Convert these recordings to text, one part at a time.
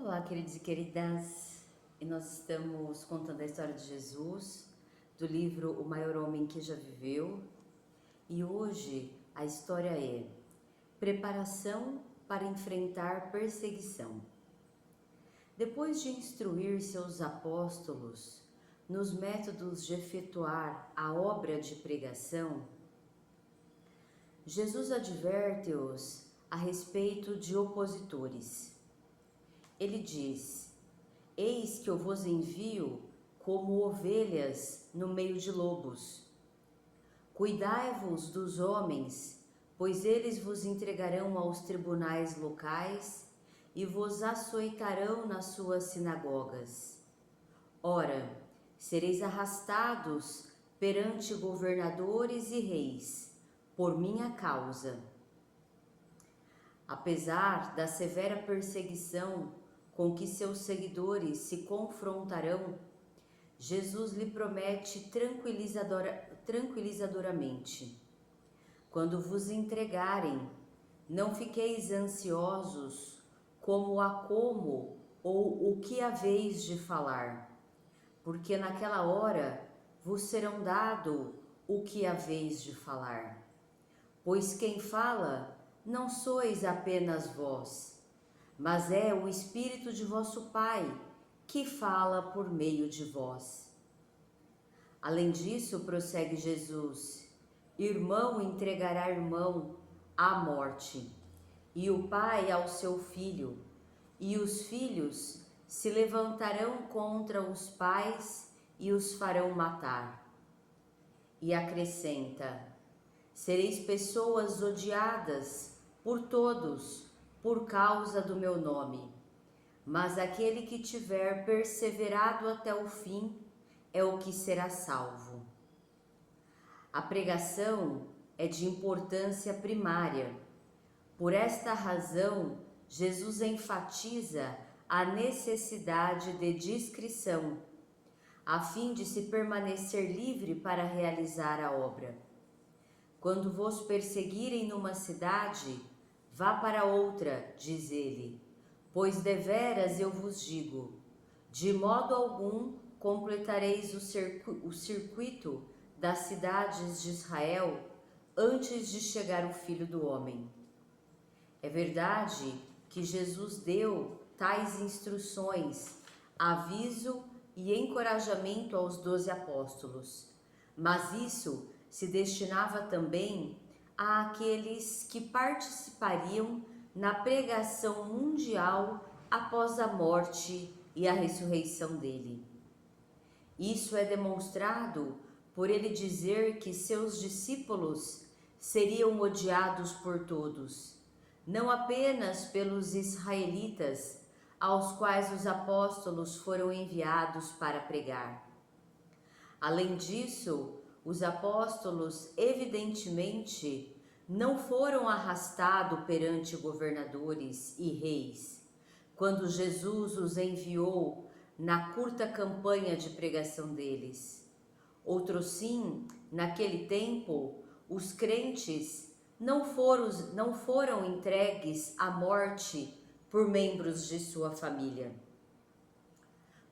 Olá, queridos e queridas, e nós estamos contando a história de Jesus, do livro O Maior Homem que Já Viveu, e hoje a história é Preparação para enfrentar perseguição. Depois de instruir seus apóstolos nos métodos de efetuar a obra de pregação, Jesus adverte-os a respeito de opositores. Ele diz: Eis que eu vos envio como ovelhas no meio de lobos. Cuidai-vos dos homens, pois eles vos entregarão aos tribunais locais e vos açoitarão nas suas sinagogas. Ora, sereis arrastados perante governadores e reis, por minha causa. Apesar da severa perseguição com que seus seguidores se confrontarão, Jesus lhe promete tranquilizadoramente: quando vos entregarem, não fiqueis ansiosos como a como ou o que haveis de falar, porque naquela hora vos serão dado o que haveis de falar. Pois quem fala não sois apenas vós, mas é o Espírito de vosso Pai que fala por meio de vós. Além disso, prossegue Jesus, irmão entregará irmão à morte, e o pai ao seu filho, e os filhos se levantarão contra os pais e os farão matar. E acrescenta: sereis pessoas odiadas por todos, por causa do meu nome. Mas aquele que tiver perseverado até o fim é o que será salvo. A pregação é de importância primária. Por esta razão, Jesus enfatiza a necessidade de discrição, a fim de se permanecer livre para realizar a obra. Quando vos perseguirem numa cidade, vá para outra, diz ele, pois deveras eu vos digo, de modo algum completareis o circuito das cidades de Israel antes de chegar o Filho do Homem. É verdade que Jesus deu tais instruções, aviso e encorajamento aos 12 apóstolos, mas isso se destinava também àqueles que participariam na pregação mundial após a morte e a ressurreição dele. Isso é demonstrado por ele dizer que seus discípulos seriam odiados por todos, não apenas pelos israelitas, aos quais os apóstolos foram enviados para pregar. Além disso, os apóstolos, evidentemente, não foram arrastados perante governadores e reis, quando Jesus os enviou na curta campanha de pregação deles. Outrosim, naquele tempo, os crentes não foram entregues à morte por membros de sua família.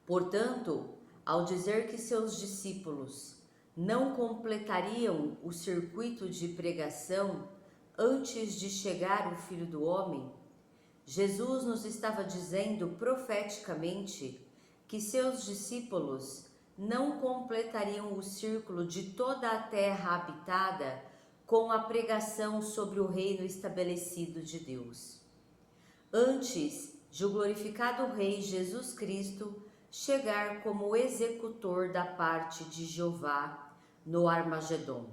Portanto, ao dizer que seus discípulos não completariam o circuito de pregação antes de chegar o Filho do Homem, Jesus nos estava dizendo profeticamente que seus discípulos não completariam o círculo de toda a terra habitada com a pregação sobre o reino estabelecido de Deus, antes de o glorificado Rei Jesus Cristo chegar como executor da parte de Jeová no Armagedon.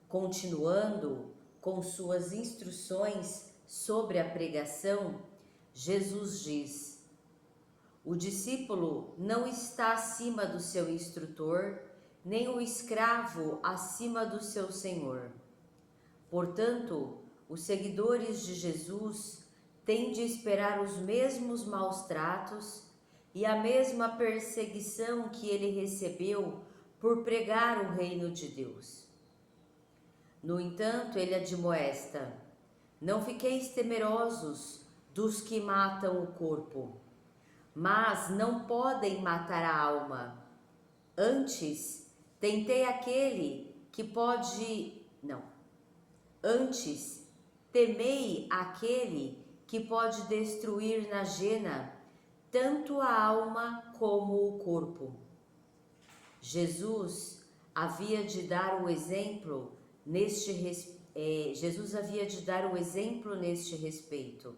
Continuando com suas instruções sobre a pregação, Jesus diz: o discípulo não está acima do seu instrutor, nem o escravo acima do seu senhor. Portanto, os seguidores de Jesus têm de esperar os mesmos maus tratos e a mesma perseguição que ele recebeu por pregar o reino de Deus. No entanto, ele admoesta: não fiqueis temerosos dos que matam o corpo, mas não podem matar a alma. Antes, tentei aquele que pode... Não. Antes, temei aquele que pode destruir na jena tanto a alma como o corpo. Jesus havia de dar o exemplo neste respeito.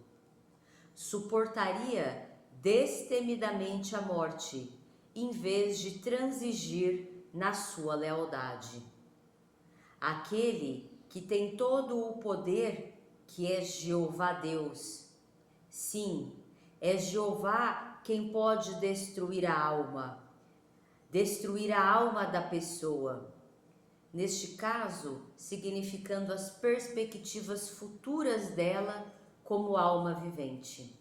Suportaria destemidamente a morte, em vez de transigir na sua lealdade. Aquele que tem todo o poder, que é Jeová Deus. Sim, é Jeová quem pode destruir a alma da pessoa. Neste caso, significando as perspectivas futuras dela como alma vivente.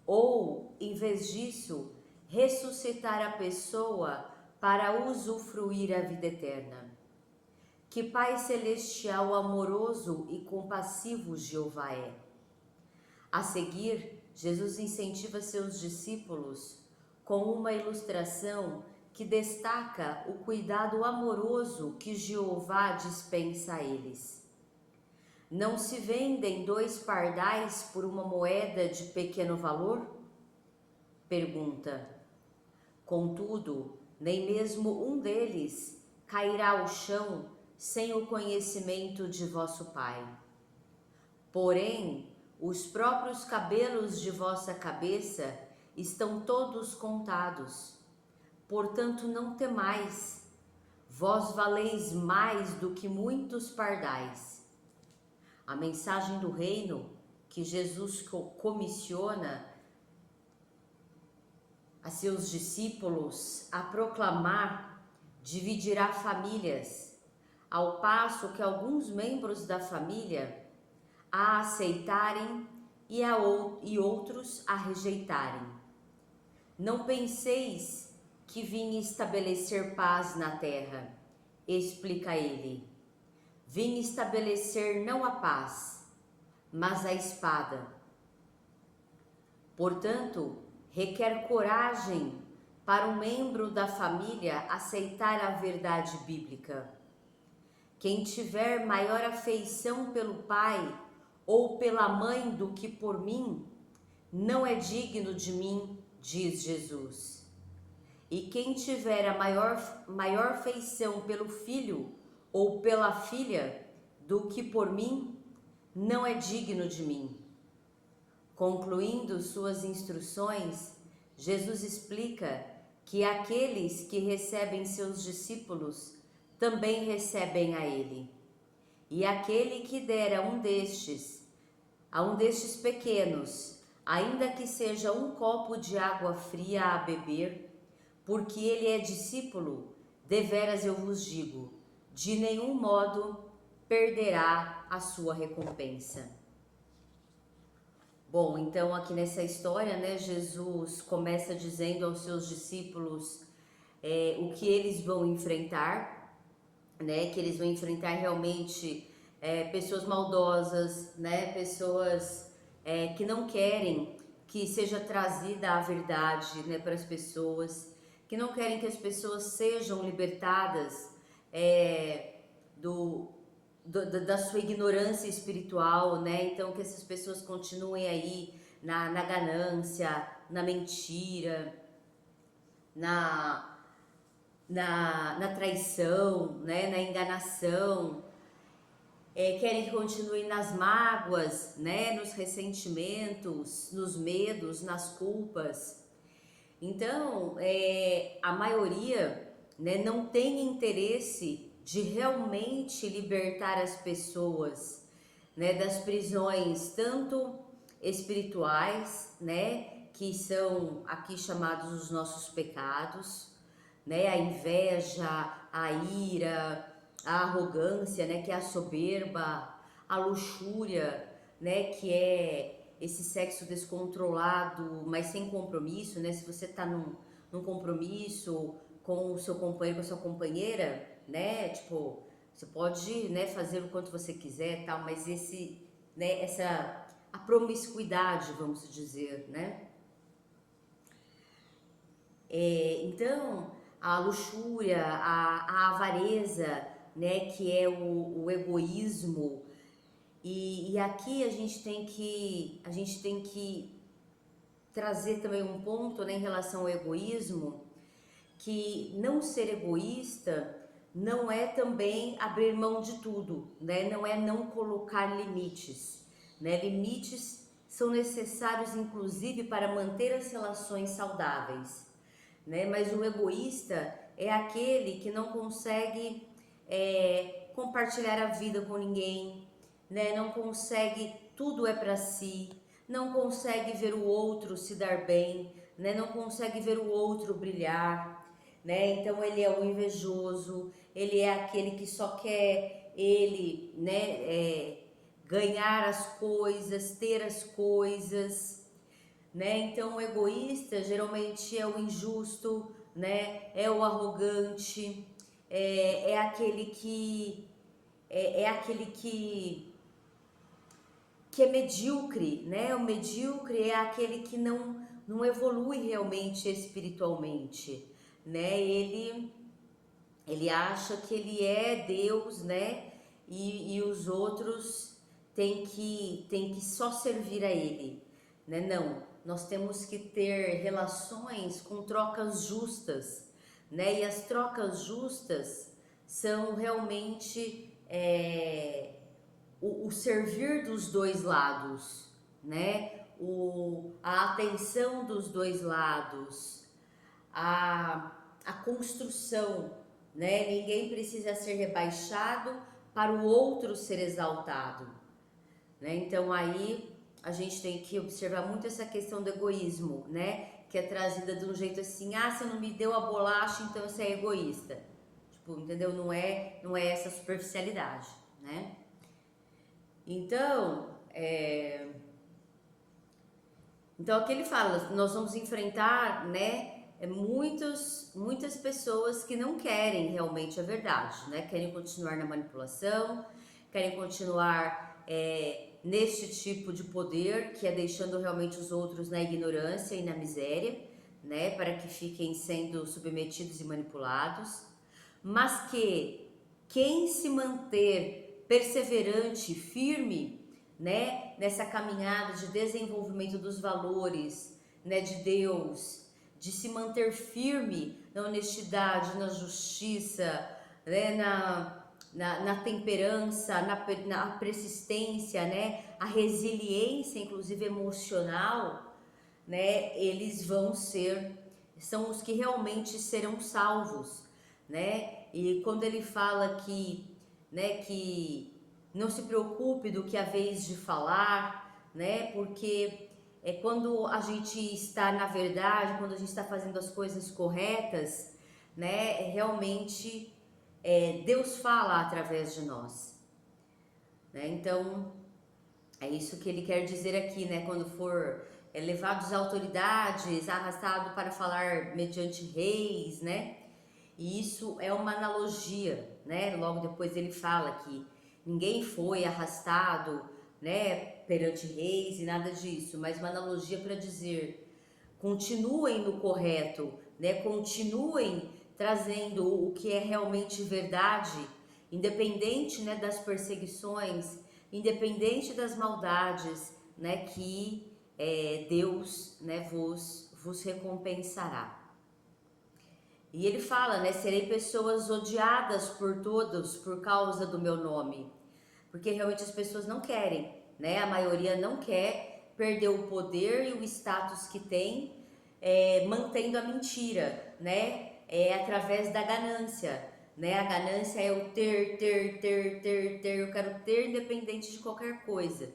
Ou, em vez disso, ressuscitar a pessoa para usufruir a vida eterna. Que Pai Celestial amoroso e compassivo Jeová é. A seguir, Jesus incentiva seus discípulos com uma ilustração que destaca o cuidado amoroso que Jeová dispensa a eles. Não se vendem 2 pardais por uma moeda de pequeno valor? Pergunta. Contudo, nem mesmo um deles cairá ao chão sem o conhecimento de vosso Pai. Porém, os próprios cabelos de vossa cabeça estão todos contados. Portanto, não temais, vós valeis mais do que muitos pardais. A mensagem do reino que Jesus comissiona a seus discípulos a proclamar dividirá famílias, ao passo que alguns membros da família a aceitarem e outros a rejeitarem. Não penseis que vim estabelecer paz na terra, explica ele. Vim estabelecer não a paz, mas a espada. Portanto, requer coragem para um membro da família aceitar a verdade bíblica. Quem tiver maior afeição pelo pai ou pela mãe do que por mim, não é digno de mim, diz Jesus. E quem tiver a maior afeição pelo filho ou pela filha do que por mim, não é digno de mim. Concluindo suas instruções, Jesus explica que aqueles que recebem seus discípulos também recebem a ele. E aquele que der a um destes pequenos, ainda que seja um copo de água fria a beber, porque ele é discípulo, deveras eu vos digo, de nenhum modo perderá a sua recompensa. Bom, então aqui nessa história, né, Jesus começa dizendo aos seus discípulos o que eles vão enfrentar, né, que eles vão enfrentar realmente pessoas maldosas, né, pessoas que não querem que seja trazida a verdade, né, para as pessoas, que não querem que as pessoas sejam libertadas da sua ignorância espiritual, né? Então que essas pessoas continuem aí na ganância, na mentira, na traição, né? Na enganação, querem que continuem nas mágoas, né? Nos ressentimentos, nos medos, nas culpas. Então, a maioria, né, não tem interesse de realmente libertar as pessoas, né, das prisões, tanto espirituais, né, que são aqui chamados os nossos pecados, né, a inveja, a ira, a arrogância, né, que é a soberba, a luxúria, né, que é esse sexo descontrolado, mas sem compromisso, né? Se você tá num compromisso com o seu companheiro, com a sua companheira, né? Tipo, você pode, né, fazer o quanto você quiser, tal, mas essa a promiscuidade, vamos dizer, né? Então, a luxúria, a avareza, né, que é o egoísmo, e aqui a gente tem que trazer também um ponto, né, em relação ao egoísmo, que não ser egoísta não é também abrir mão de tudo, né? Não é não colocar limites, né? Limites são necessários, inclusive, para manter as relações saudáveis, né? Mas o egoísta é aquele que não consegue compartilhar a vida com ninguém, né? Não consegue, tudo é para si, não consegue ver o outro se dar bem, né? Não consegue ver o outro brilhar, né? Então ele é o invejoso, ele é aquele que só quer ele, né? Ganhar as coisas, ter as coisas, né? Então o egoísta geralmente é o injusto, né? É o arrogante, é aquele que é aquele que é medíocre, né? O medíocre é aquele que não evolui realmente espiritualmente, né? Ele acha que ele é Deus, né? E os outros têm que só servir a ele, né? Não, nós temos que ter relações com trocas justas, né? E as trocas justas são realmente o servir dos dois lados, né? A atenção dos dois lados, a construção, né? Ninguém precisa ser rebaixado para o outro ser exaltado, né? Então aí a gente tem que observar muito essa questão do egoísmo, né? Que é trazida de um jeito assim, ah, você não me deu a bolacha, então você é egoísta. Tipo, entendeu? Não é essa superficialidade, né? Então, então aqui ele fala, nós vamos enfrentar, né, muitas pessoas que não querem realmente a verdade, né, querem continuar na manipulação, querem continuar neste tipo de poder, que é deixando realmente os outros na ignorância e na miséria, né, para que fiquem sendo submetidos e manipulados, mas que quem se manter perseverante, firme, né, nessa caminhada de desenvolvimento dos valores, né, de Deus, de se manter firme na honestidade, na justiça, né, na temperança, na persistência, né, a resiliência, inclusive emocional, né, eles são os que realmente serão salvos, né? E quando ele fala né, que não se preocupe do que é a vez de falar, né? Porque quando a gente está na verdade, quando a gente está fazendo as coisas corretas, né? Realmente Deus fala através de nós, né? Então é isso que ele quer dizer aqui, né? Quando for levados a autoridades, arrastado para falar mediante reis, né? E isso é uma analogia, né? Logo depois ele fala que ninguém foi arrastado, né, perante reis e nada disso, mas uma analogia para dizer: continuem no correto, né? Continuem trazendo o que é realmente verdade, independente, né, das perseguições, independente das maldades, né, que Deus, né, vos recompensará. E ele fala, né, serei pessoas odiadas por todos por causa do meu nome, porque realmente as pessoas não querem, né, a maioria não quer perder o poder e o status que tem, mantendo a mentira, né, através da ganância, né, a ganância é o ter, eu quero ter independente de qualquer coisa.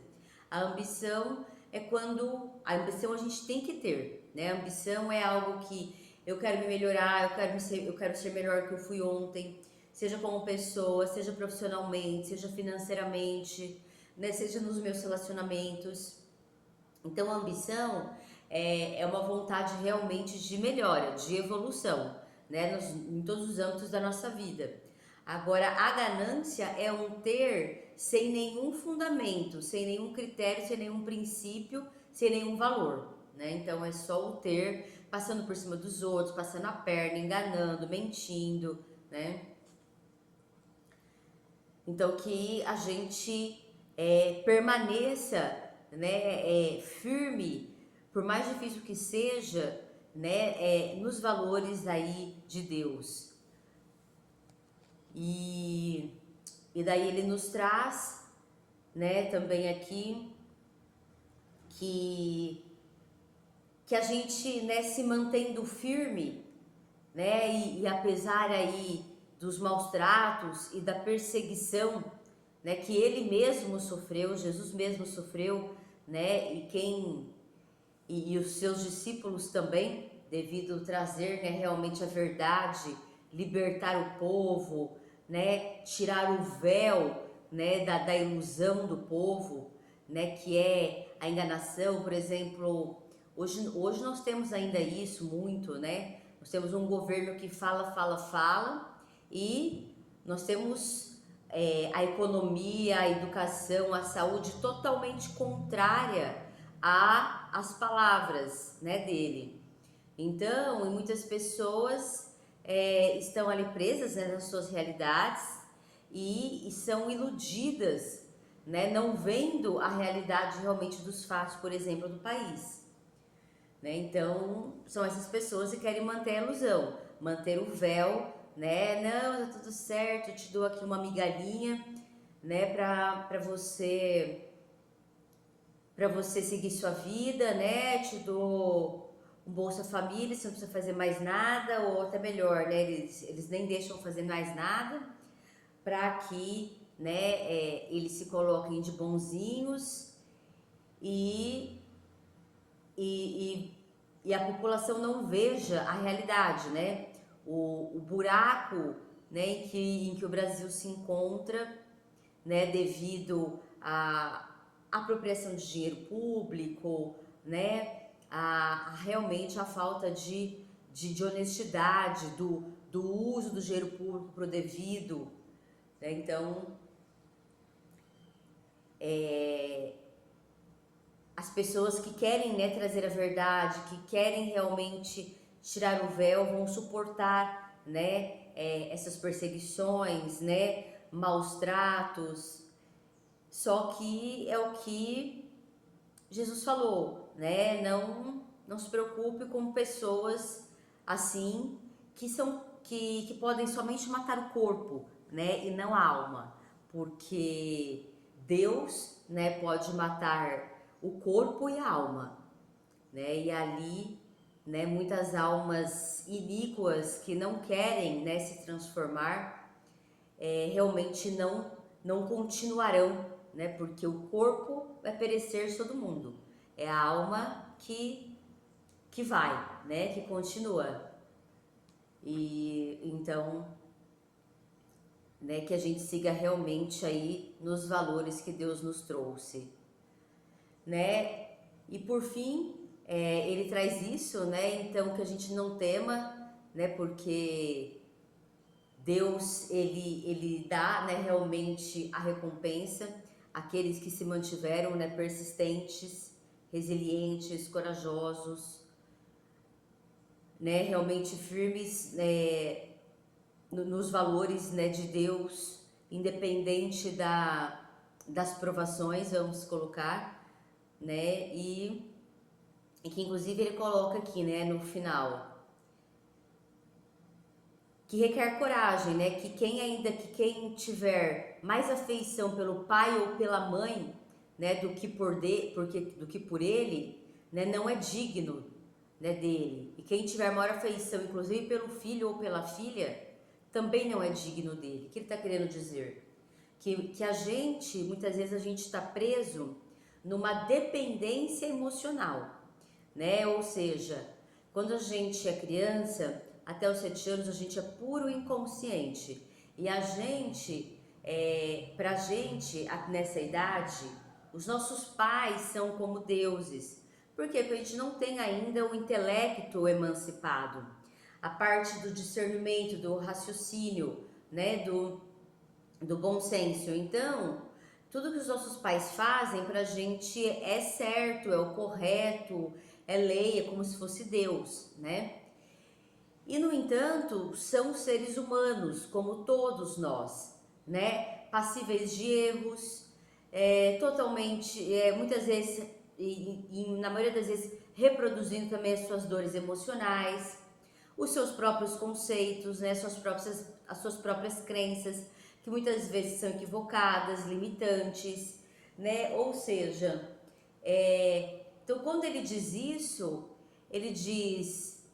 A ambição é quando, a ambição a gente tem que ter, né, a ambição é algo que eu quero me melhorar, eu quero ser melhor que eu fui ontem, seja como pessoa, seja profissionalmente, seja financeiramente, né, seja nos meus relacionamentos. Então a ambição é uma vontade realmente de melhora, de evolução, né, em todos os âmbitos da nossa vida. Agora a ganância é um ter sem nenhum fundamento, sem nenhum critério, sem nenhum princípio, sem nenhum valor, né? Então é só o ter, passando por cima dos outros, passando a perna, enganando, mentindo, né? Então que a gente permaneça, né, firme, por mais difícil que seja, né, nos valores aí de Deus. E daí ele nos traz, né, também aqui que a gente, né, se mantendo firme, né, e apesar aí dos maus tratos e da perseguição, né, que ele mesmo sofreu, Jesus mesmo sofreu, né, e os seus discípulos também, devido trazer, né, realmente a verdade, libertar o povo, né, tirar o véu, né, da ilusão do povo, né, que é a enganação. Por exemplo, hoje nós temos ainda isso muito, né? Nós temos um governo que fala, fala, fala, e nós temos a economia, a educação, a saúde totalmente contrária às palavras, né, dele. Então, muitas pessoas estão ali presas, né, nas suas realidades e são iludidas, né, não vendo a realidade realmente dos fatos, por exemplo, do país. Né? Então, são essas pessoas que querem manter a ilusão, manter o véu, né? Não, tá tudo certo, eu te dou aqui uma migalhinha, né, para você seguir sua vida, né? Te dou um Bolsa Família, você não precisa fazer mais nada, ou até melhor, né? Eles nem deixam fazer mais nada, para que, né, eles se coloquem de bonzinhos e, e, e a população não veja a realidade, né? O buraco, né, em que o Brasil se encontra, né, devido à apropriação de dinheiro público, né, realmente a falta de honestidade, do uso do dinheiro público para o devido, né? Então, as pessoas que querem, né, trazer a verdade, que querem realmente tirar o véu, vão suportar, né, essas perseguições, né, maus tratos. Só que é o que Jesus falou, né? Não se preocupe com pessoas assim que podem somente matar o corpo, né, e não a alma, porque Deus, né, pode matar o corpo e a alma, né? E ali, né, muitas almas iníquas que não querem, né, se transformar, realmente não continuarão, né? Porque o corpo vai perecer de todo mundo, é a alma que vai, né? Que continua. E então, né? Que a gente siga realmente aí nos valores que Deus nos trouxe, né? E por fim, ele traz isso, né? Então que a gente não tema, né? Porque Deus, ele dá, né, realmente a recompensa àqueles que se mantiveram, né, persistentes, resilientes, corajosos, né, realmente firmes, né, nos valores, né, de Deus, independente das provações, vamos colocar, né, e que inclusive ele coloca aqui, né, no final, que requer coragem, né? Que quem tiver mais afeição pelo pai ou pela mãe, né, do que por ele, né, não é digno, né, dele. E quem tiver maior afeição, inclusive pelo filho ou pela filha, também não é digno dele. O que ele está querendo dizer? Que a gente, muitas vezes a gente está preso numa dependência emocional, né? Ou seja, quando a gente é criança, até os 7 anos a gente é puro inconsciente. E a gente, pra gente, nessa idade, os nossos pais são como deuses. Por quê? Porque a gente não tem ainda o intelecto emancipado. A parte do discernimento, do raciocínio, né? Do bom senso. Então, Tudo que os nossos pais fazem pra gente é certo, é o correto, é lei, é como se fosse Deus, né? E no entanto, são seres humanos, como todos nós, né? Passíveis de erros, totalmente, muitas vezes, e na maioria das vezes, reproduzindo também as suas dores emocionais, os seus próprios conceitos, né? As suas próprias crenças, que muitas vezes são equivocadas, limitantes, né? Ou seja, então quando ele diz isso, ele diz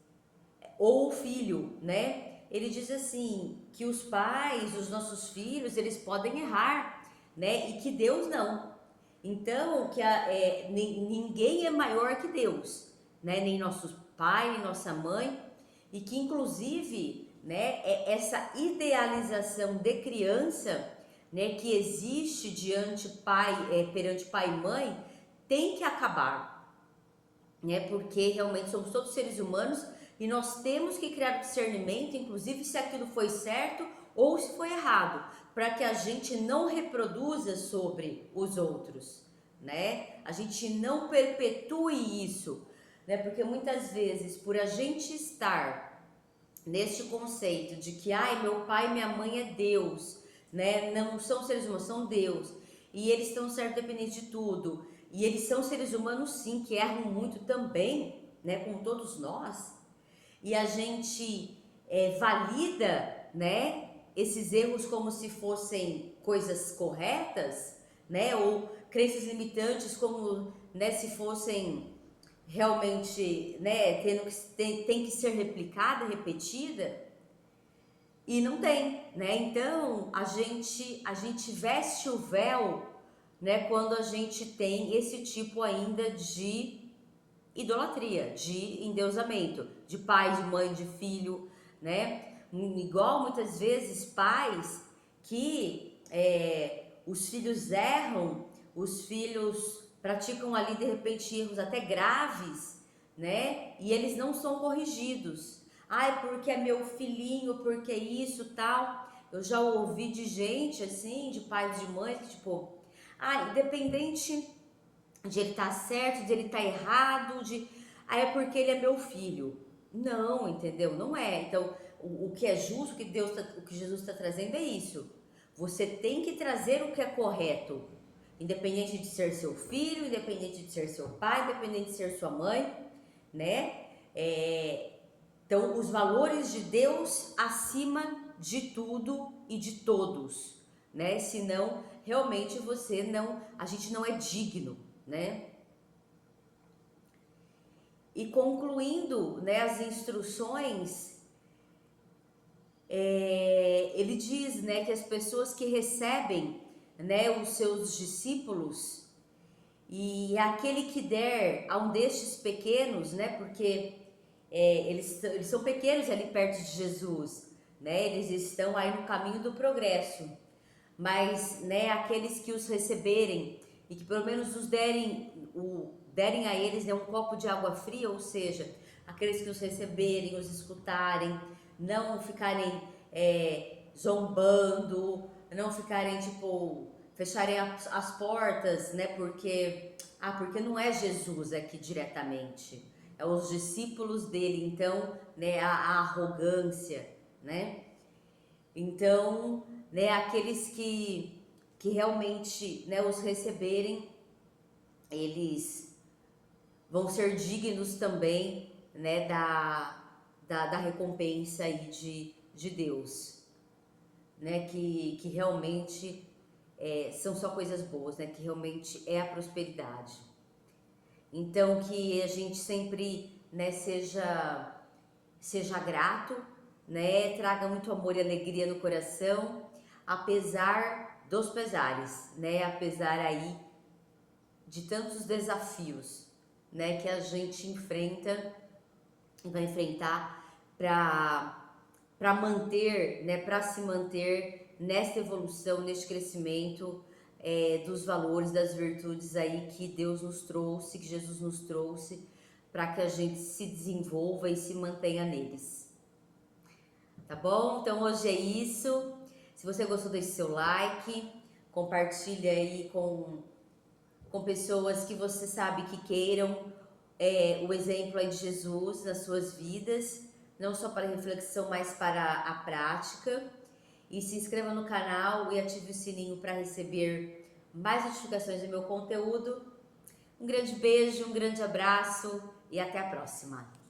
ou o filho, né? Ele diz assim que os pais, os nossos filhos, eles podem errar, né? E que Deus não. Então, ninguém é maior que Deus, né? Nem nosso pai, nem nossa mãe, e que inclusive, né? Essa idealização de criança, né? Que existe perante pai e mãe, tem que acabar, né? Porque realmente somos todos seres humanos e nós temos que criar discernimento, inclusive se aquilo foi certo ou se foi errado, para que a gente não reproduza sobre os outros, né? A gente não perpetue isso, né? Porque muitas vezes, por a gente estar neste conceito de que, ai, meu pai e minha mãe é Deus, né? Não são seres humanos, são Deus. E eles estão certo dependente de tudo. E eles são seres humanos sim, que erram muito também, né? Como todos nós. E a gente valida, né? Esses erros como se fossem coisas corretas, né? Ou crenças limitantes como, né? Se fossem realmente, né, tem que ser replicada, repetida, e não tem, né? Então a gente veste o véu, né, quando a gente tem esse tipo ainda de idolatria, de endeusamento, de pai, de mãe, de filho, né? Igual muitas vezes pais que os filhos erram, os filhos praticam ali de repente erros até graves, né? E eles não são corrigidos. Ai, porque é meu filhinho, porque isso, tal. Eu já ouvi de gente assim, de pais, de mães, que tipo, independente de ele estar certo, de ele estar errado, é porque ele é meu filho. Não, entendeu? Não é. Então, o que é justo, o que Jesus está trazendo é isso. Você tem que trazer o que é correto, independente de ser seu filho, independente de ser seu pai, independente de ser sua mãe, né? Então, os valores de Deus acima de tudo e de todos, né? Senão, realmente a gente não é digno, né? E concluindo, né, as instruções, ele diz, né, que as pessoas que recebem, né, os seus discípulos, e aquele que der a um destes pequenos, né, porque eles são pequenos ali perto de Jesus, né, eles estão aí no caminho do progresso, mas, né, aqueles que os receberem e que pelo menos derem a eles, né, um copo de água fria, ou seja, aqueles que os receberem, os escutarem, não ficarem zombando, não ficarem tipo fecharem as portas, né? Porque não é Jesus aqui diretamente, é os discípulos dele, então, né? A arrogância, né? Então, né? Aqueles que realmente, né? Os receberem, eles vão ser dignos também, né? Da recompensa aí de Deus, né? Que realmente são só coisas boas, né? Que realmente é a prosperidade. Então que a gente sempre, né, seja grato, né? Traga muito amor e alegria no coração, apesar dos pesares, né? Apesar aí de tantos desafios, né? Que a gente enfrenta e vai enfrentar para manter, né? Para se manter nessa evolução, neste crescimento dos valores, das virtudes aí que Deus nos trouxe, que Jesus nos trouxe, para que a gente se desenvolva e se mantenha neles. Tá bom? Então hoje é isso. Se você gostou, deixe seu like, compartilha aí com pessoas que você sabe que queiram o exemplo aí de Jesus nas suas vidas, não só para reflexão, mas para a prática. E se inscreva no canal e ative o sininho para receber mais notificações do meu conteúdo. Um grande beijo, um grande abraço e até a próxima!